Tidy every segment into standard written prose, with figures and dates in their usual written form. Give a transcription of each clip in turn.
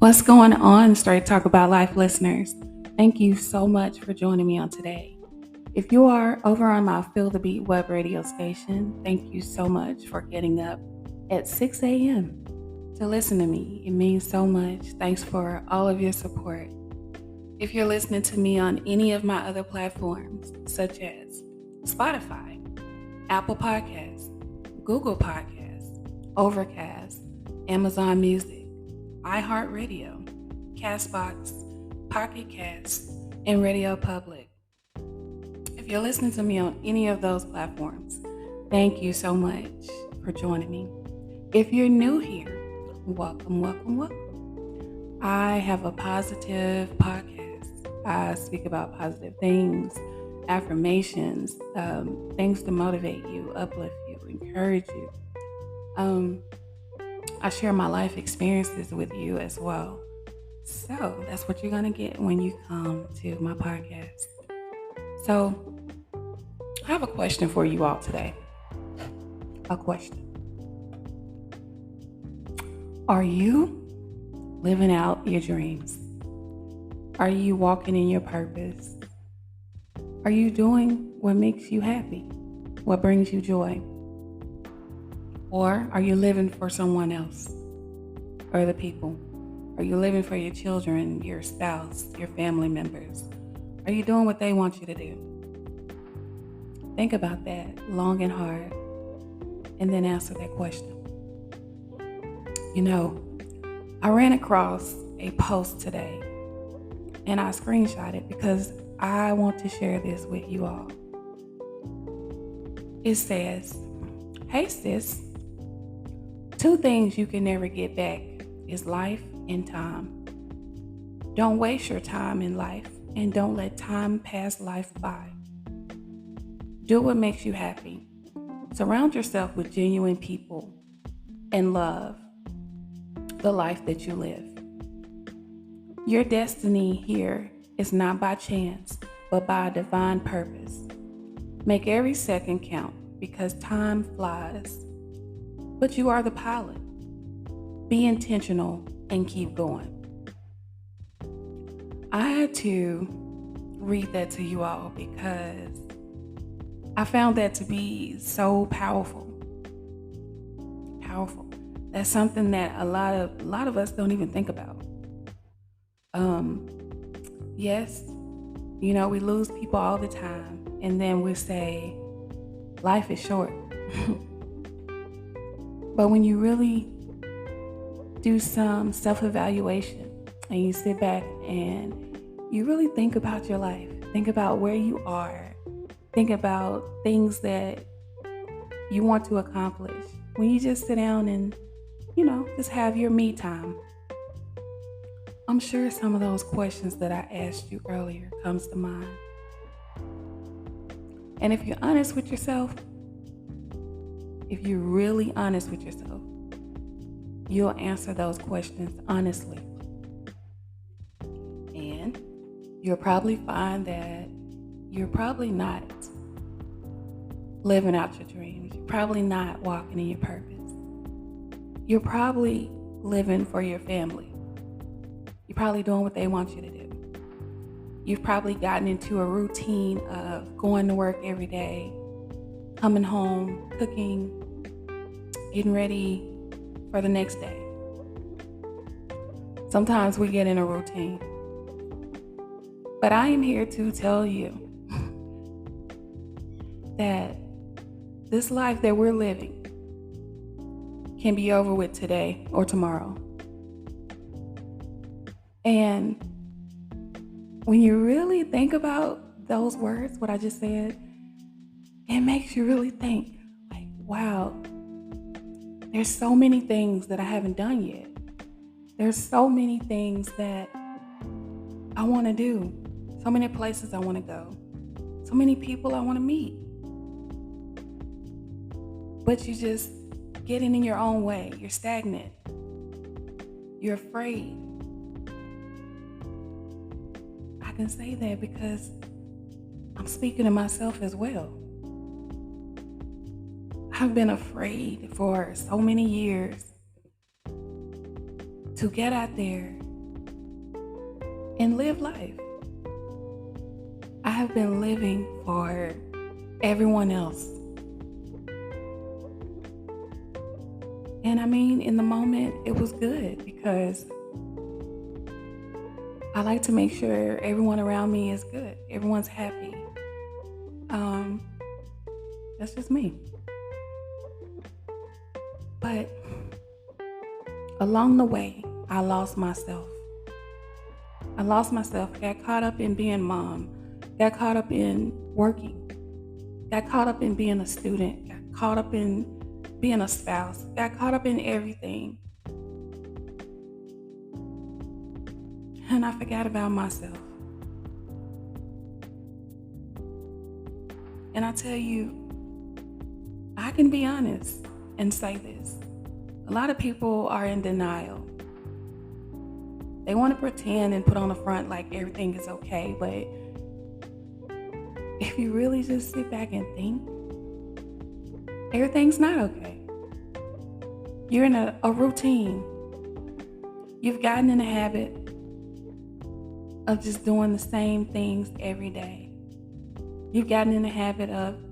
What's going on, Straight Talk About Life listeners? Thank you so much for joining me on today. If you are over on my Feel the Beat web radio station, thank you so much for getting up at 6 a.m. to listen to me. It means so much. Thanks for all of your support. If you're listening to me on any of my other platforms, such as Spotify, Apple Podcasts, Google Podcasts, Overcast, Amazon Music, iHeartRadio, Castbox, Pocket Cast, and Radio Public. If you're listening to me on any of those platforms, thank you so much for joining me. If you're new here, welcome. I have a positive podcast. I speak about positive things, affirmations, things to motivate you, uplift you, encourage you. I share my life experiences with you as well. So that's what you're going to get when you come to my podcast. So I have a question for you all today. A question. Are you living out your dreams? Are you walking in your purpose? Are you doing what makes you happy? What brings you joy? Or are you living for someone else or other people? Are you living for your children, your spouse, your family members? Are you doing what they want you to do? Think about that long and hard and then answer that question. You know, I ran across a post today and I screenshot it because I want to share this with you all. It says, "Hey sis, two things you can never get back is life and time. Don't waste your time in life and don't let time pass life by. Do what makes you happy. Surround yourself with genuine people and love the life that you live. Your destiny here is not by chance, but by a divine purpose. Make every second count because time flies. But you are the pilot. Be intentional and keep going." I had to read that to you all because I found that to be so powerful. Powerful. That's something that a lot of us don't even think about. Yes, we lose people all the time, and then we say life is short. But when you really do some self-evaluation and you sit back and you really think about your life, think about where you are, think about things that you want to accomplish. When you just sit down and, just have your me time, I'm sure some of those questions that I asked you earlier comes to mind. And if you're honest with yourself, if you're really honest with yourself, you'll answer those questions honestly. And you'll probably find that you're probably not living out your dreams. You're probably not walking in your purpose. You're probably living for your family. You're probably doing what they want you to do. You've probably gotten into a routine of going to work every day, coming home, cooking, getting ready for the next day. Sometimes we get in a routine. But I am here to tell you that this life that we're living can be over with today or tomorrow. And when you really think about those words, what I just said, it makes you really think, like, wow, there's so many things that I haven't done yet. There's so many things that I want to do. So many places I want to go. So many people I want to meet. But you just getting in your own way. You're stagnant. You're afraid. I can say that because I'm speaking to myself as well. I've been afraid for so many years to get out there and live life. I have been living for everyone else. And I mean, in the moment, it was good because I like to make sure everyone around me is good. Everyone's happy. That's just me. But along the way, I lost myself. I got caught up in being mom, got caught up in working, got caught up in being a student, got caught up in being a spouse, got caught up in everything. And I forgot about myself. And I tell you, I can be honest and say this. A lot of people are in denial. They want to pretend and put on the front like everything is okay, but if you really just sit back and think, everything's not okay. You're in a routine. You've gotten in a habit of just doing the same things every day. You've gotten in the habit of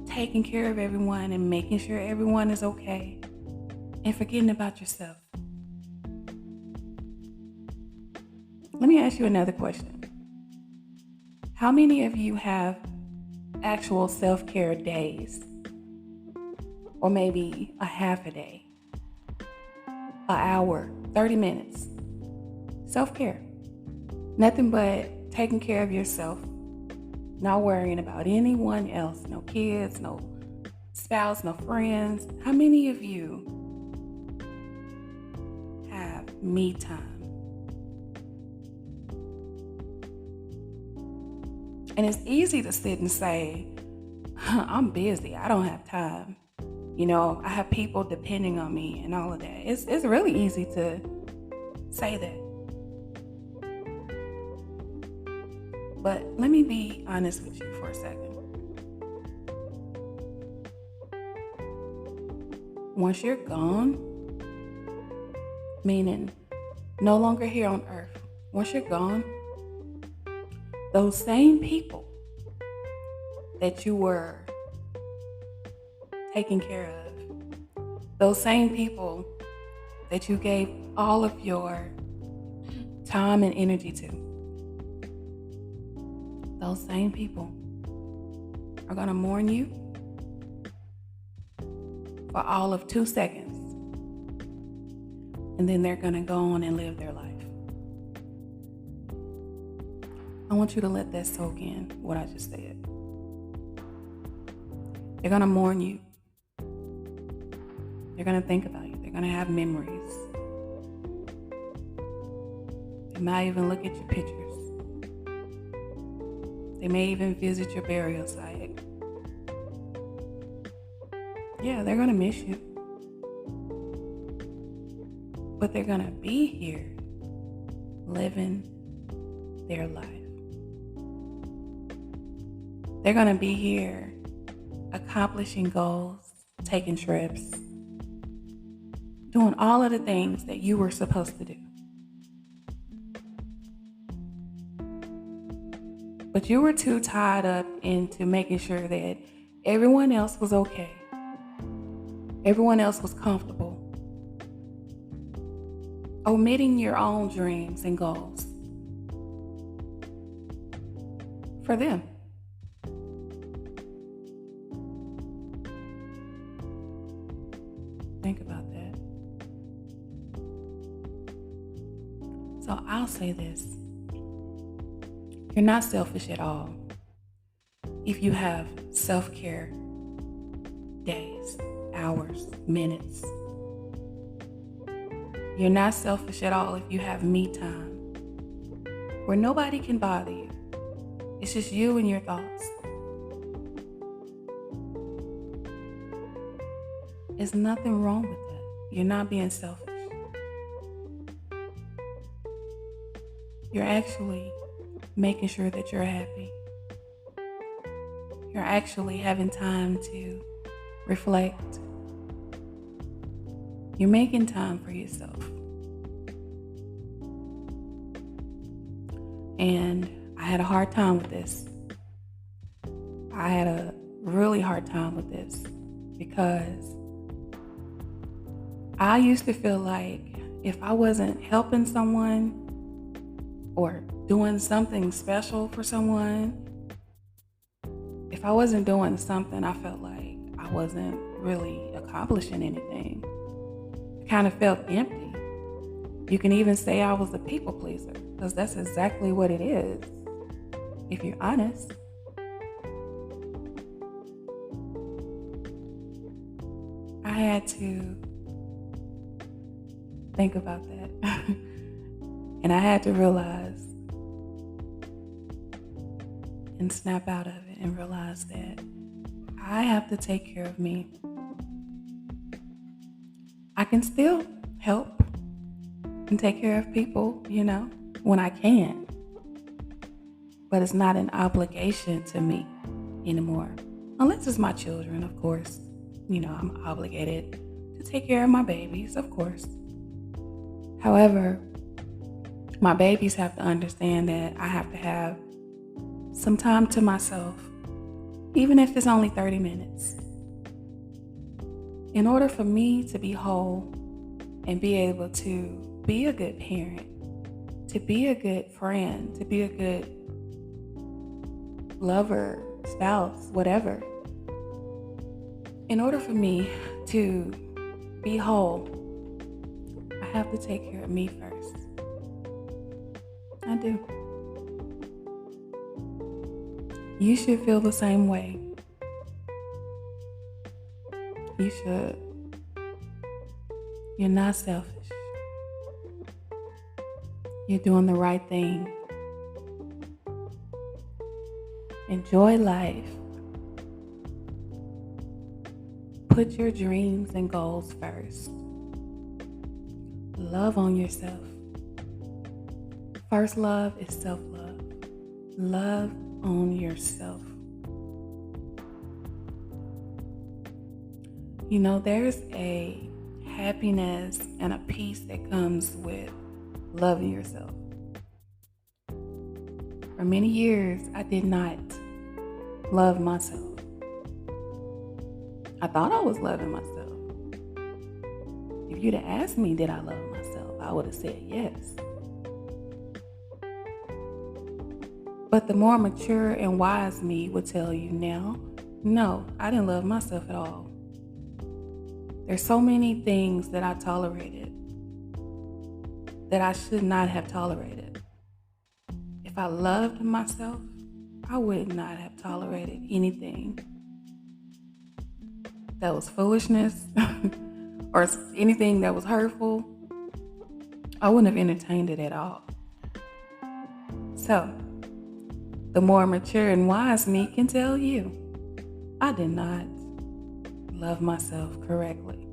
taking care of everyone and making sure everyone is okay and forgetting about yourself. Let me ask you another question. How many of you have actual self-care days? Or maybe a half a day, an hour, 30 minutes. Self-care. Nothing but taking care of yourself, not worrying about anyone else, no kids, no spouse, no friends. How many of you have me time? And it's easy to sit and say, I'm busy, I don't have time. You know, I have people depending on me and all of that. It's really easy to say that. But let me be honest with you for a second. Once you're gone, meaning no longer here on earth, once you're gone, those same people that you were taking care of, those same people that you gave all of your time and energy to, those same people are going to mourn you for all of 2 seconds. And then they're going to go on and live their life. I want you to let that soak in, what I just said. They're going to mourn you. They're going to think about you. They're going to have memories. They might even look at your pictures. They may even visit your burial site. Yeah, they're going to miss you. But they're going to be here living their life. They're going to be here accomplishing goals, taking trips, doing all of the things that you were supposed to do. But you were too tied up into making sure that everyone else was okay. Everyone else was comfortable. Omitting your own dreams and goals for them. Think about that. So I'll say this. You're not selfish at all if you have self-care days, hours, minutes. You're not selfish at all if you have me time where nobody can bother you. It's just you and your thoughts. There's nothing wrong with that. You're not being selfish. You're actually making sure that you're happy. You're actually having time to reflect. You're making time for yourself. And I had a hard time with this. I had a really hard time with this because I used to feel like if I wasn't helping someone or doing something special for someone, if I wasn't doing something, I felt like I wasn't really accomplishing anything. I kind of felt empty. You can even say I was a people pleaser because that's exactly what it is, if you're honest. I had to think about that. And I had to realize and snap out of it and realize that I have to take care of me. I can still help and take care of people, when I can. But it's not an obligation to me anymore. Unless it's my children, of course. I'm obligated to take care of my babies, of course. However, my babies have to understand that I have to have some time to myself, even if it's only 30 minutes. In order for me to be whole and be able to be a good parent, to be a good friend, to be a good lover, spouse, whatever, in order for me to be whole, I have to take care of me first. I do. You should feel the same way. You should. You're not selfish. You're doing the right thing. Enjoy life. Put your dreams and goals first. Love on yourself. First love is self-love. Love on yourself. There's a happiness and a peace that comes with loving yourself. For many years, I did not love myself. I thought I was loving myself. If you'd have asked me, did I love myself? I would have said yes. But the more mature and wise me would tell you now, no, I didn't love myself at all. There's so many things that I tolerated that I should not have tolerated. If I loved myself, I would not have tolerated anything that was foolishness or anything that was hurtful. I wouldn't have entertained it at all. So, the more mature and wise me can tell you, I did not love myself correctly.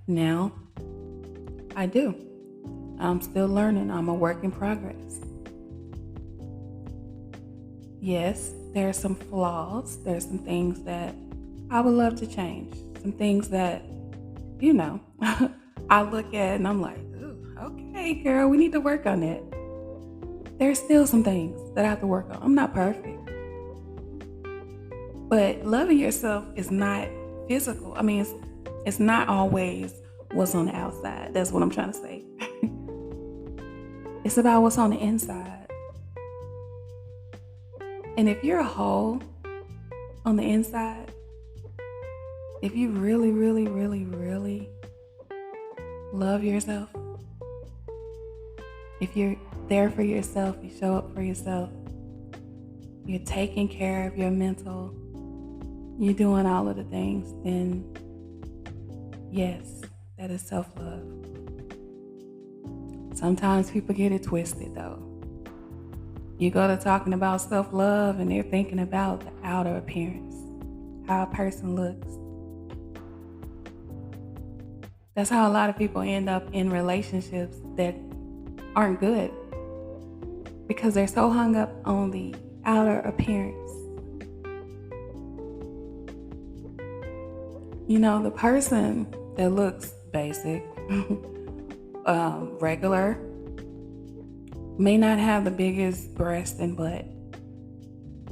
Now, I do. I'm still learning. I'm a work in progress. Yes, there are some flaws. There's some things that I would love to change. Some things that, I look at and I'm like, ooh, okay, girl, we need to work on that. There's still some things that I have to work on. I'm not perfect. But loving yourself is not physical. It's not always what's on the outside. That's what I'm trying to say. It's about what's on the inside. And if you're whole on the inside, if you really, really, really, really love yourself, if you're there for yourself, you show up for yourself, you're taking care of your mental, you're doing all of the things, then yes, that is self-love. Sometimes people get it twisted though. You go to talking about self-love and they're thinking about the outer appearance, how a person looks. That's how a lot of people end up in relationships that aren't good because they're so hung up on the outer appearance. The person that looks basic, regular, may not have the biggest breast and butt.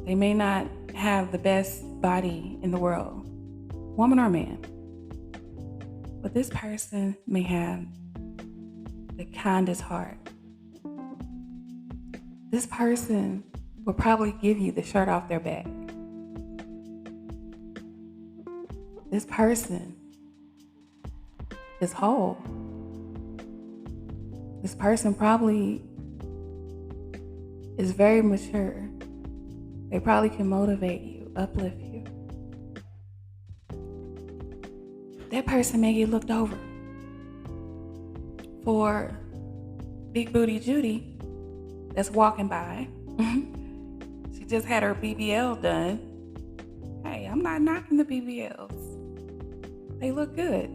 They may not have the best body in the world, woman or man. But this person may have the kindest heart. This person will probably give you the shirt off their back. This person is whole. This person probably is very mature. They probably can motivate you, uplift you. That person may get looked over. For Big Booty Judy that's walking by, she just had her BBL done. Hey, I'm not knocking the BBLs. They look good.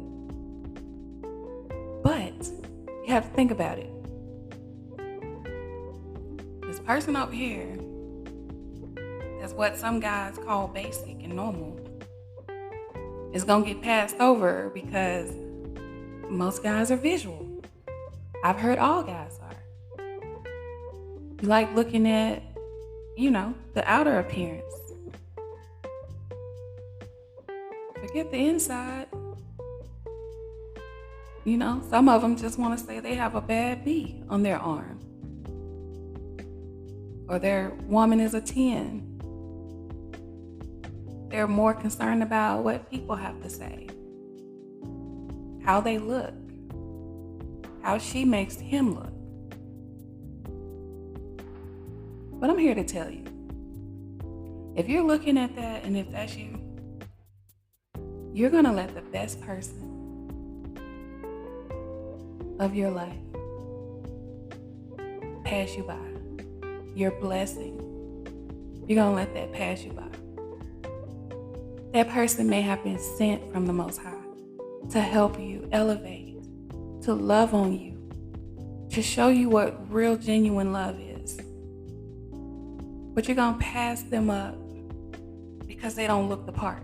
But you have to think about it. This person over here, that's what some guys call basic and normal, is gonna get passed over because most guys are visual. I've heard all guys are. You like looking at, the outer appearance. Forget the inside. Some of them just want to say they have a bad B on their arm. Or their woman is a 10. They're more concerned about what people have to say. How they look. How she makes him look. But I'm here to tell you, if you're looking at that and if that's you, you're going to let the best person of your life pass you by. Your blessing, you're going to let that pass you by. That person may have been sent from the Most High to help you elevate, to love on you, to show you what real genuine love is. But you're going to pass them up because they don't look the part.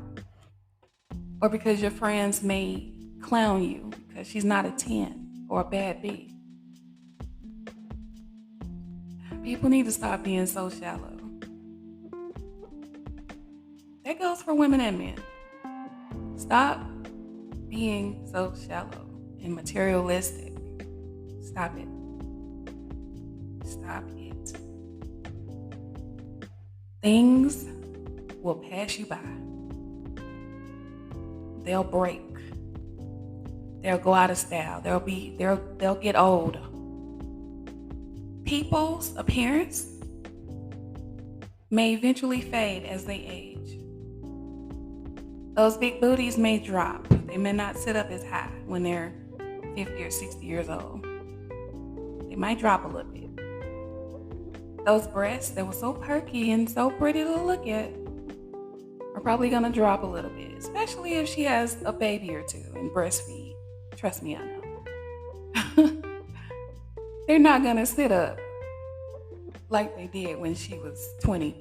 Or because your friends may clown you because she's not a 10 or a bad B. People need to stop being so shallow. That goes for women and men. Stop being so shallow and materialistic. Stop it. Stop it. Things will pass you by. They'll break. They'll go out of style. They'll get old. People's appearance may eventually fade as they age. Those big booties may drop. They may not sit up as high when they're 50 or 60 years old. They might drop a little bit. Those breasts that were so perky and so pretty to look at are probably going to drop a little bit, especially if she has a baby or two and breastfeed. Trust me, I know. They're not going to sit up like they did when she was 20.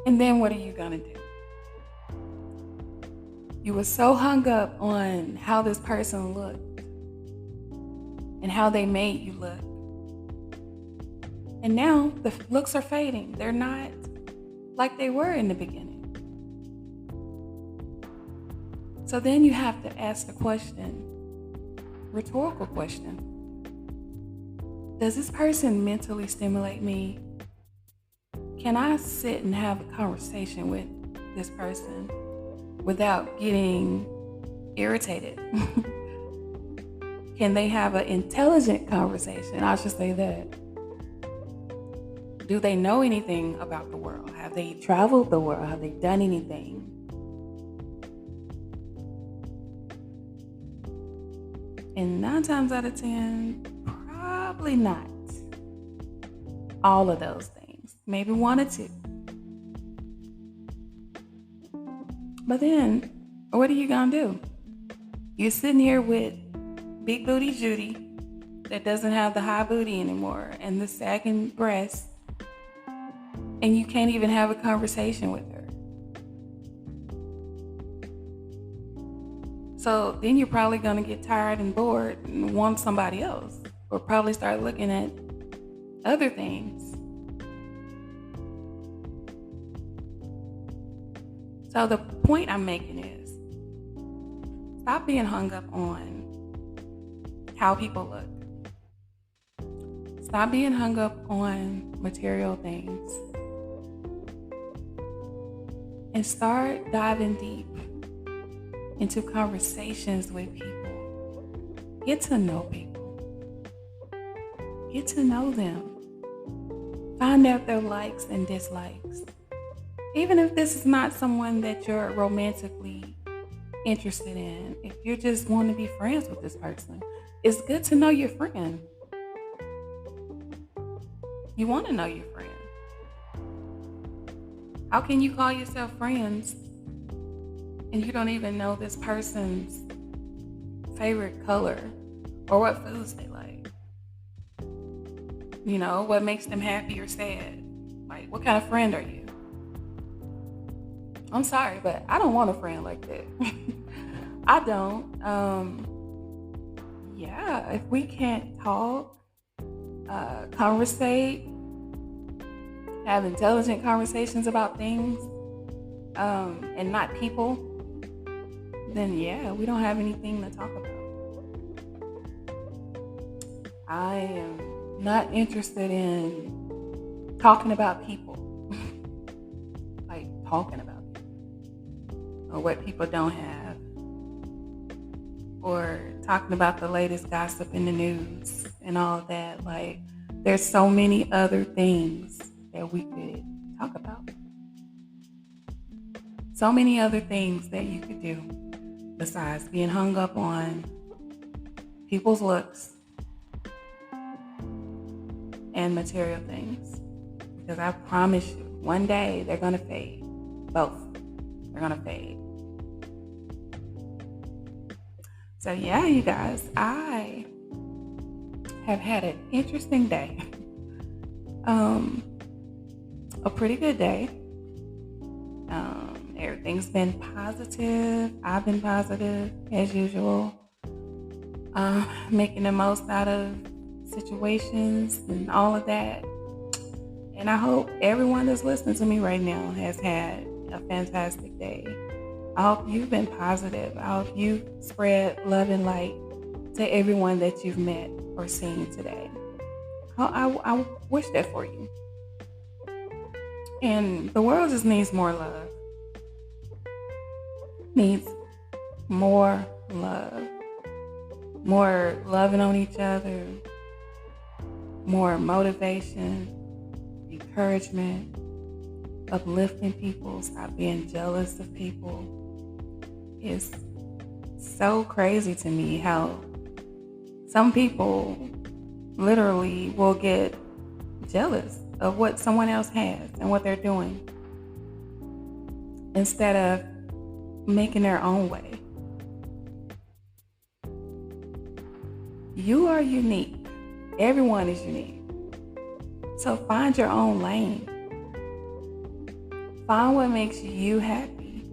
And then what are you going to do? You were so hung up on how this person looked and how they made you look. And now the looks are fading. They're not like they were in the beginning. So then you have to ask the question, rhetorical question. Does this person mentally stimulate me? Can I sit and have a conversation with this person without getting irritated? Can they have an intelligent conversation? I should say that. Do they know anything about the world? Have they traveled the world? Have they done anything? And 9 times out of 10, probably not all of those things. Maybe 1 or 2. But then, what are you gonna do? You're sitting here with Big Booty Judy that doesn't have the high booty anymore and the sagging breasts, and you can't even have a conversation with her. So then you're probably gonna get tired and bored and want somebody else. or probably start looking at other things. So the point I'm making is stop being hung up on how people look. Stop being hung up on material things and start diving deep into conversations with people. Get to know people. Get to know them. Find out their likes and dislikes. Even if this is not someone that you're romantically interested in, if you just want to be friends with this person, it's good to know your friend. You want to know your friend. How can you call yourself friends and you don't even know this person's favorite color or what foods they like? You know, what makes them happy or sad? Like, what kind of friend are you? I'm sorry, but I don't want a friend like that. I don't. Yeah, if we can't talk, conversate, have intelligent conversations about things, and not people, then yeah, we don't have anything to talk about. I am not interested in talking about people, like talking about people, or what people don't have, or talking about the latest gossip in the news and all that. Like, there's so many other things that we could talk about. So many other things that you could do besides being hung up on people's looks and material things. Because I promise you, one day they're going to fade. Both. They're going to fade. So yeah, you guys, I have had an interesting day. A pretty good day. Everything's been positive. I've been positive as usual. Making the most out of situations and all of that. And I hope everyone that's listening to me right now has had a fantastic day. I hope you've been positive. I hope you've spread love and light to everyone that you've met or seen today. I wish that for you. And the world just needs more love. Needs more love. More loving on each other. More motivation, encouragement, uplifting people, stop being jealous of people. It's so crazy to me how some people literally will get jealous of what someone else has and what they're doing instead of making their own way. You are unique. Everyone is unique. So find your own lane. Find what makes you happy.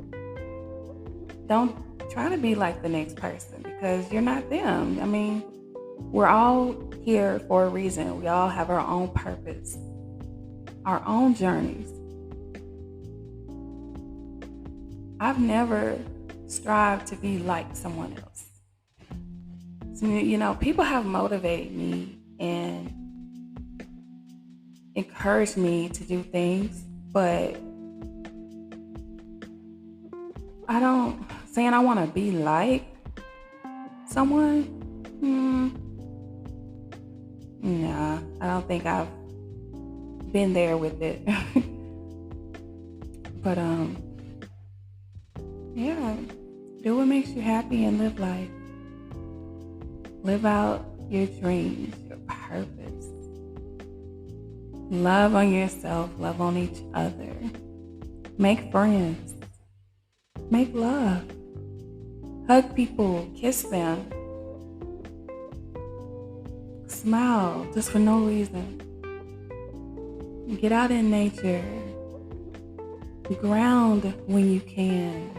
Don't try to be like the next person because you're not them. I mean, we're all here for a reason. We all have our own purpose, our own journeys. I've never strived to be like someone else. So, you know, people have motivated me and encouraged me to do things, but saying I want to be like someone, nah, I don't think I've been there with it. But yeah, do what makes you happy and live life. Live out your dreams, your purpose. Love on yourself, love on each other. Make friends. Make love. Hug people, kiss them. Smile just for no reason. Get out in nature. Ground when you can.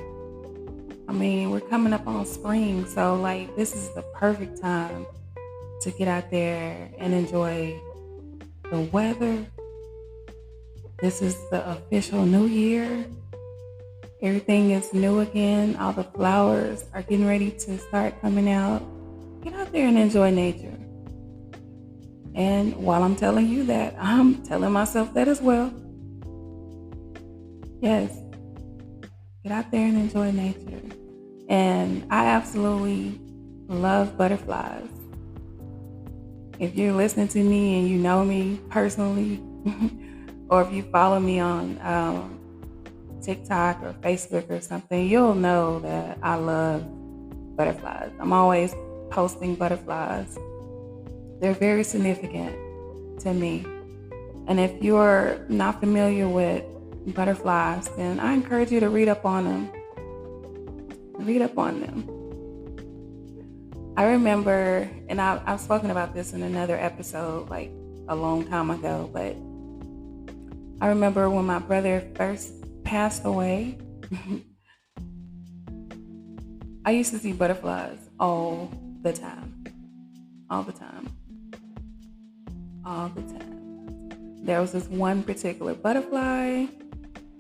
I mean, we're coming up on spring, so like this is the perfect time to get out there and enjoy the weather. This is the official new year. Everything is new again. All the flowers are getting ready to start coming out. Get out there and enjoy nature. And while I'm telling you that, I'm telling myself that as well. Yes, get out there and enjoy nature. And I absolutely love butterflies. If you're listening to me and you know me personally, or if you follow me on TikTok or Facebook or something, you'll know that I love butterflies. I'm always posting butterflies. They're very significant to me. And if you're not familiar with butterflies, then I encourage you to read up on them. Read up on them. I remember, and I've spoken about this in another episode like a long time ago, but I remember when my brother first passed away, I used to see butterflies all the time. All the time. All the time. There was this one particular butterfly.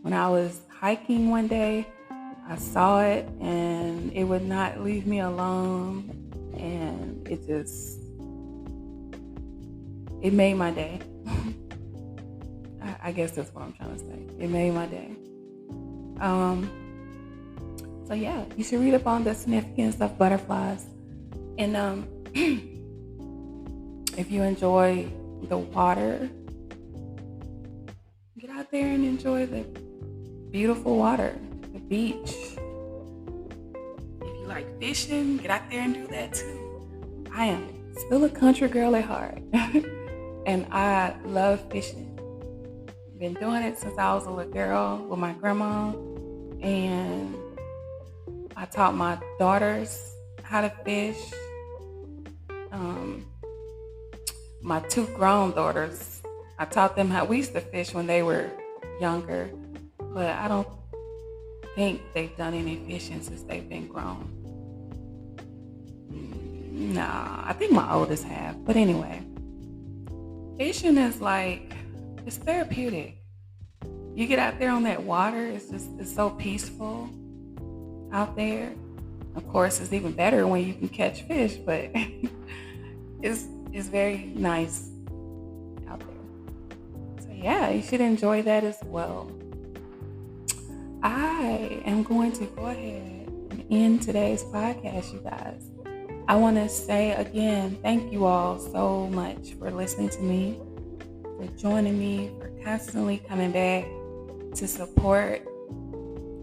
When I was hiking one day, I saw it and it would not leave me alone. And it made my day. I guess that's what I'm trying to say. It made my day. So yeah, you should read up on the significance of butterflies. And if you enjoy the water, get out there and enjoy the beautiful water, the beach. If you like fishing, get out there and do that too. I am still a country girl at heart, and I love fishing. Been doing it since I was a little girl with my grandma, and I taught my daughters how to fish. My two grown daughters, I taught them how we used to fish when they were younger, but I don't think they've done any fishing since they've been grown. Nah, I think my oldest have. But anyway, fishing is it's therapeutic. You get out there on that water, it's so peaceful out there. Of course, it's even better when you can catch fish, but it's very nice out there. So yeah, you should enjoy that as well. I am going to go ahead and end today's podcast, you guys. I want to say again, thank you all so much for listening to me, for joining me, for constantly coming back to support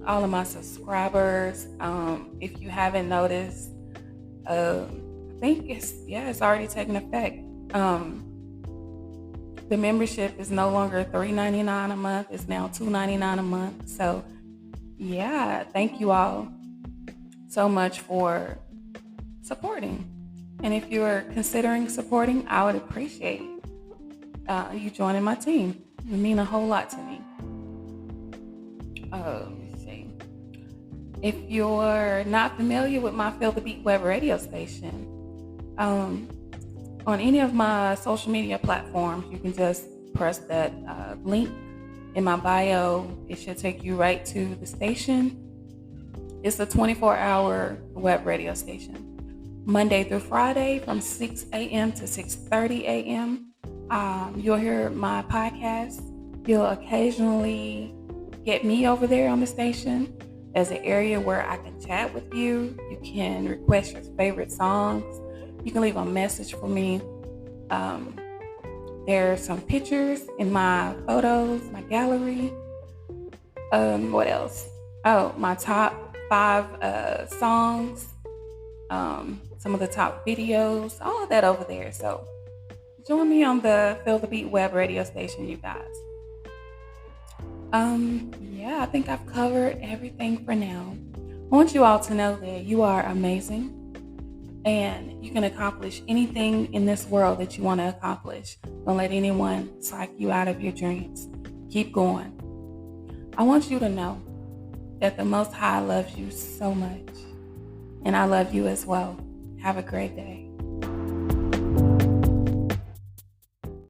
all of my subscribers. If you haven't noticed, I think it's already taken effect. The membership is no longer $3.99 a month. It's now $2.99 a month. So yeah, thank you all so much for supporting. And if you're considering supporting, I would appreciate you joining my team. It would mean a whole lot to me. Let's see. If you're not familiar with my Feel the Beat web radio station, on any of my social media platforms, you can just press that link in my bio. It should take you right to the station. It's a 24-hour web radio station, Monday through Friday from 6 a.m. to 6:30 a.m. You'll hear my podcast. You'll occasionally get me over there on the station. There's an area where I can chat with you. You can request your favorite songs. You can leave a message for me. There are some pictures in my photos, my gallery. What else? Oh, my top 5 songs. Some of the top videos. All of that over there. So join me on the Feel the Beat web radio station, you guys. Yeah, I think I've covered everything for now. I want you all to know that you are amazing and you can accomplish anything in this world that you want to accomplish. Don't let anyone psych you out of your dreams. Keep going. I want you to know that the Most High loves you so much, and I love you as well. Have a great day.